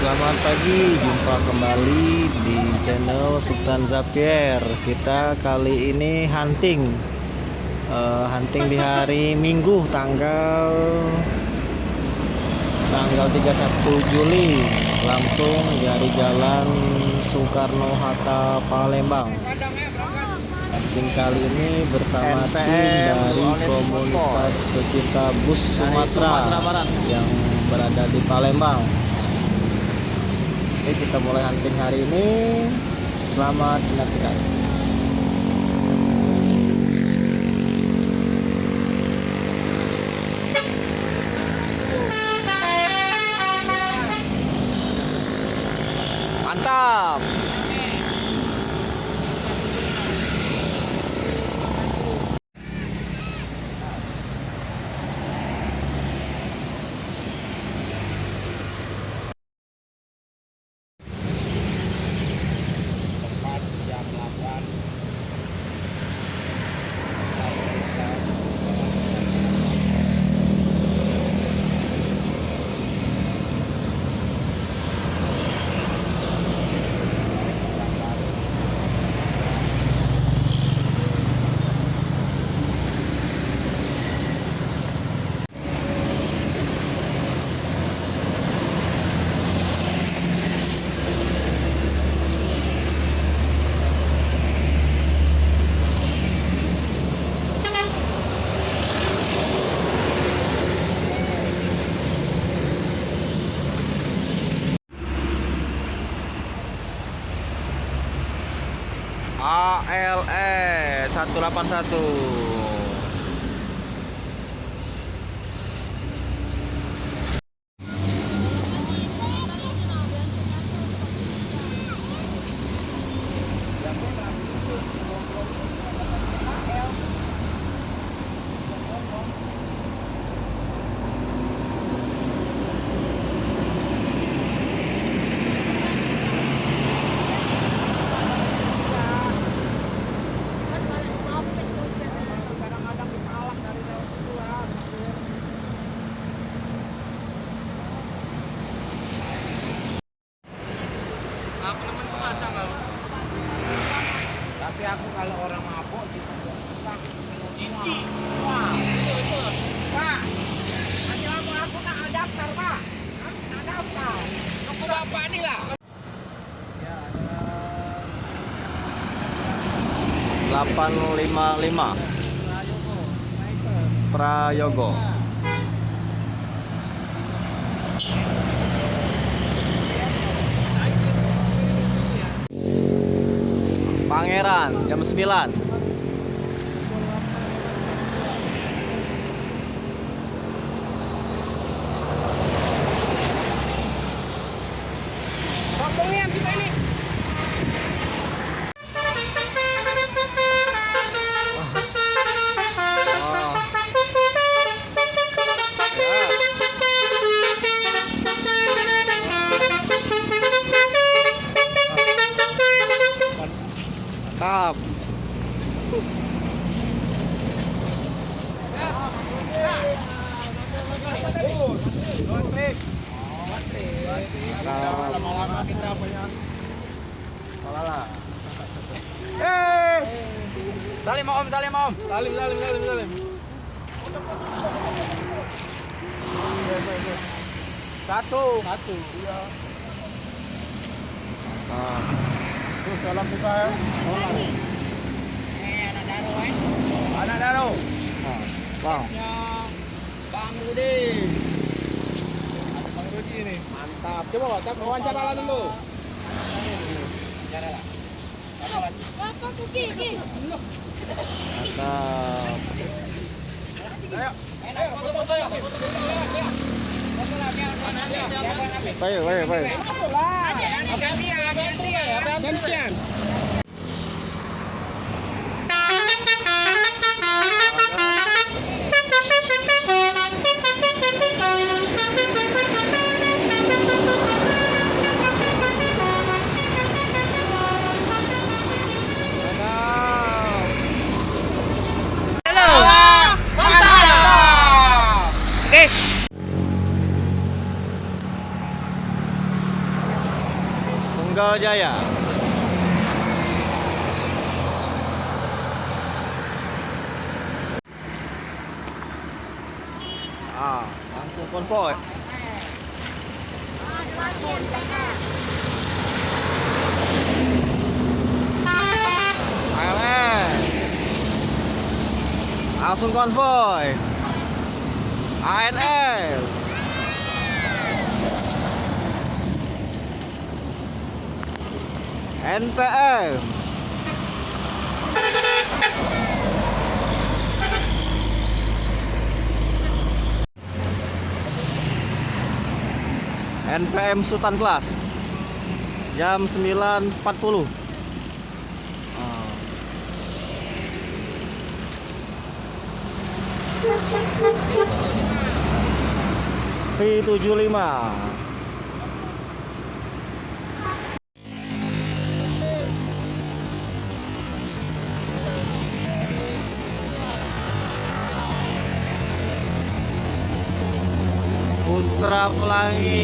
Selamat pagi, jumpa kembali di channel Sultan Zapier. Kita kali ini hunting di hari Minggu tanggal 31 Juli, langsung dari Jalan Soekarno-Hatta, Palembang. Hunting kali ini bersama tim dari komunitas pecinta bus Sumatera Barat yang berada di Palembang. Oke, kita mulai hunting hari ini. Selamat menyaksikan. Mantap. ALE 181. Tapi aku kalau orang mabok kita tinggi. Wah, itu. Pak, nanti aku nak daftar, Pak. Nak daftar. Aku bapak ni lah. Ya, 855 Prayogo. Pangeran jam 9. Rombongan kita ini. Mantap. Salim om. Salim. Satu. Iya. Terus dalam buka ya. Anak Daro. Wow. Bang Rudi. Bang Rudi ini. Mantap. Coba wawancara lah dulu. Wawancara lah. Bapak Kuki. Mantap. Ayo. Foto-foto ya. Baik. Gantian. Tunggal Jaya. Langsung konvoy. ALS. Langsung konvoy. ANS. NPM. NPM Sultan Kelas jam 9.40. V75. Putra Pelangi.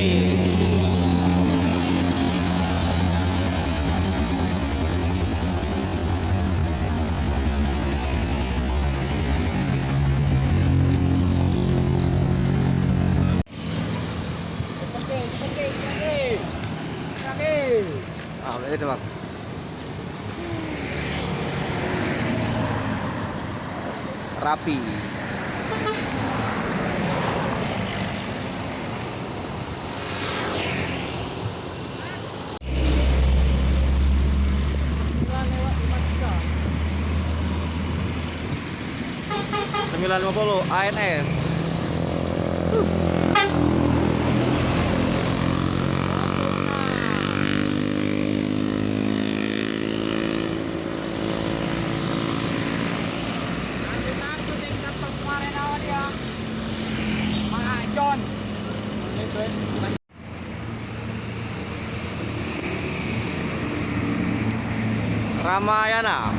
Itu bang. Rapi. Sembilan 9.50 ANS. Ramayana.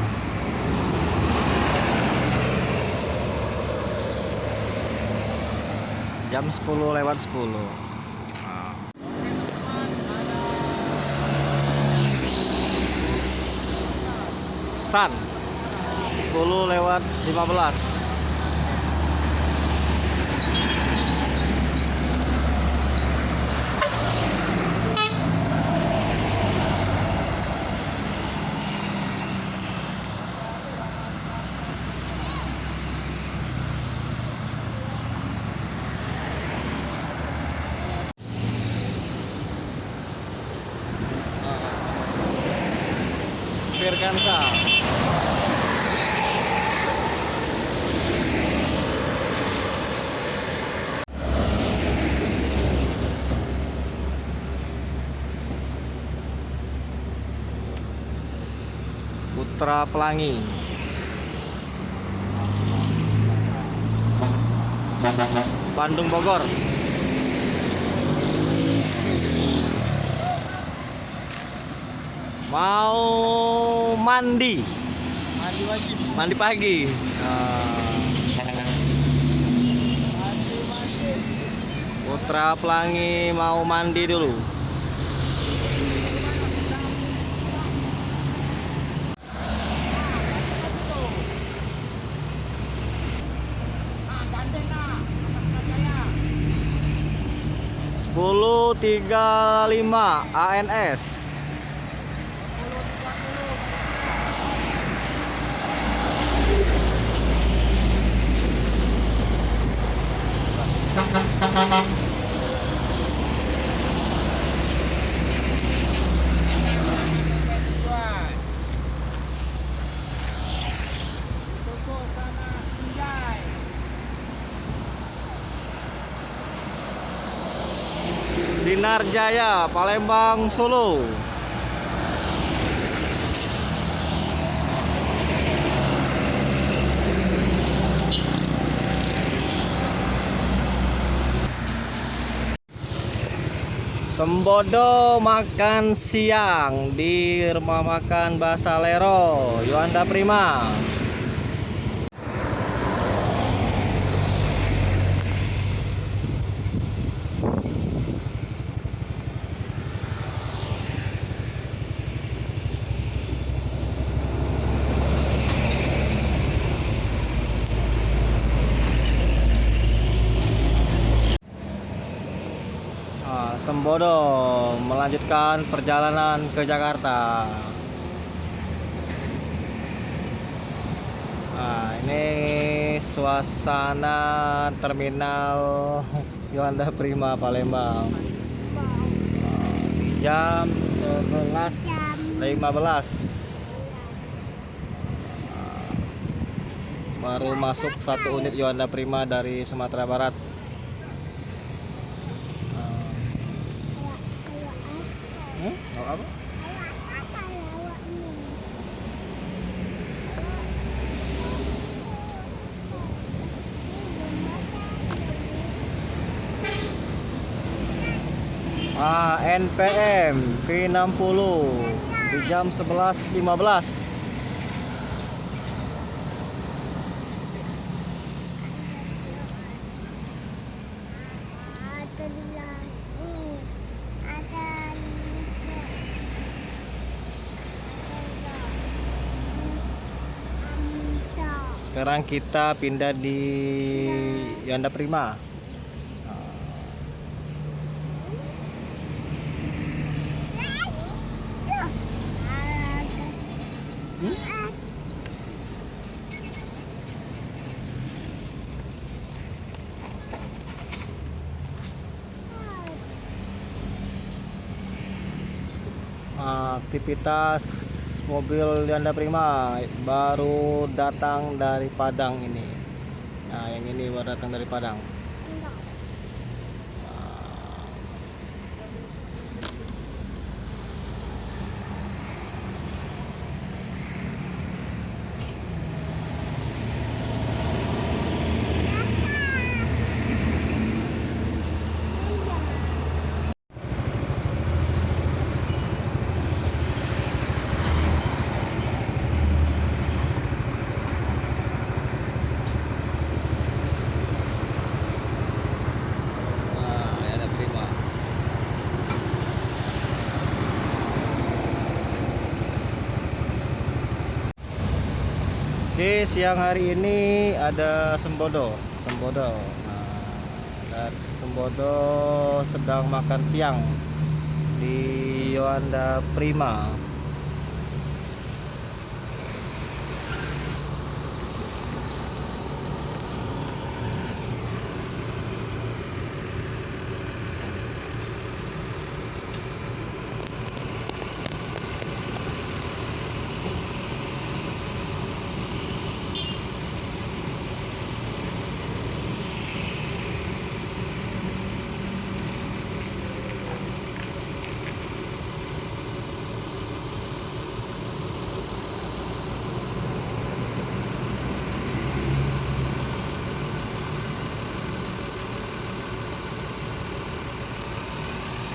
Jam 10:10. Sun 10:15. Firkansa. Putra Pelangi. Bandung Bogor. Mau mandi wajib. mandi pagi. Putra Pelangi mau mandi dulu. Sepuluh 35 ANS. Sinar Jaya, Palembang, Solo. Sembodo makan siang di rumah makan Basalero, Yuanda Prima. Sembodo melanjutkan perjalanan ke Jakarta. Nah, ini suasana terminal Yuanda Prima Palembang. Di jam 11.15 baru masuk satu unit Yuanda Prima dari Sumatera Barat. Apa? NPM V60 di jam 11.15. Sekarang kita pindah di Yuanda Prima. Aktivitas mobil Yuanda Prima baru datang dari Padang ini. Nah, yang ini baru datang dari Padang. Yuanda Prima. Oke, siang hari ini ada Sembodo. Dan Sembodo sedang makan siang di Yuanda Prima.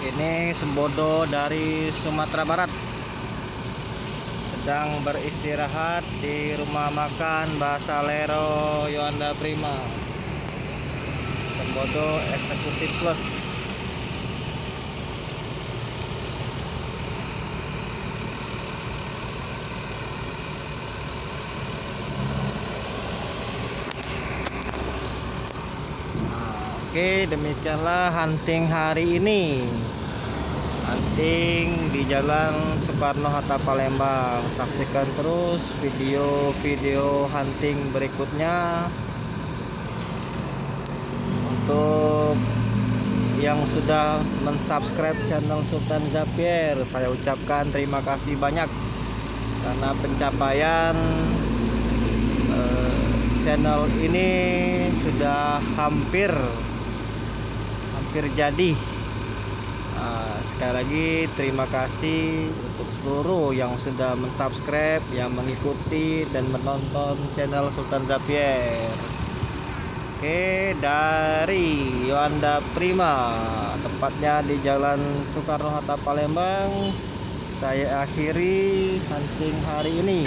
Ini Sembodo dari Sumatera Barat sedang beristirahat di rumah makan Basalero Yuanda Prima. Sembodo Eksekutif Plus. Oke, demikianlah hunting hari ini. Hunting di Jalan Soekarno-Hatta Palembang. Saksikan terus video-video hunting berikutnya. Untuk yang sudah mensubscribe channel Sultan Zapier, saya ucapkan terima kasih banyak karena pencapaian channel ini sudah hampir jadi. Sekali lagi terima kasih untuk seluruh yang sudah mensubscribe, yang mengikuti dan menonton channel Sultan Zapier. Oke, dari Yuanda Prima, tepatnya di Jalan Soekarno-Hatta Palembang, saya akhiri hunting hari ini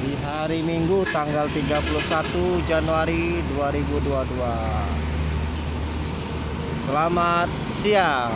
di hari Minggu tanggal 31 Januari 2022. Selamat siang.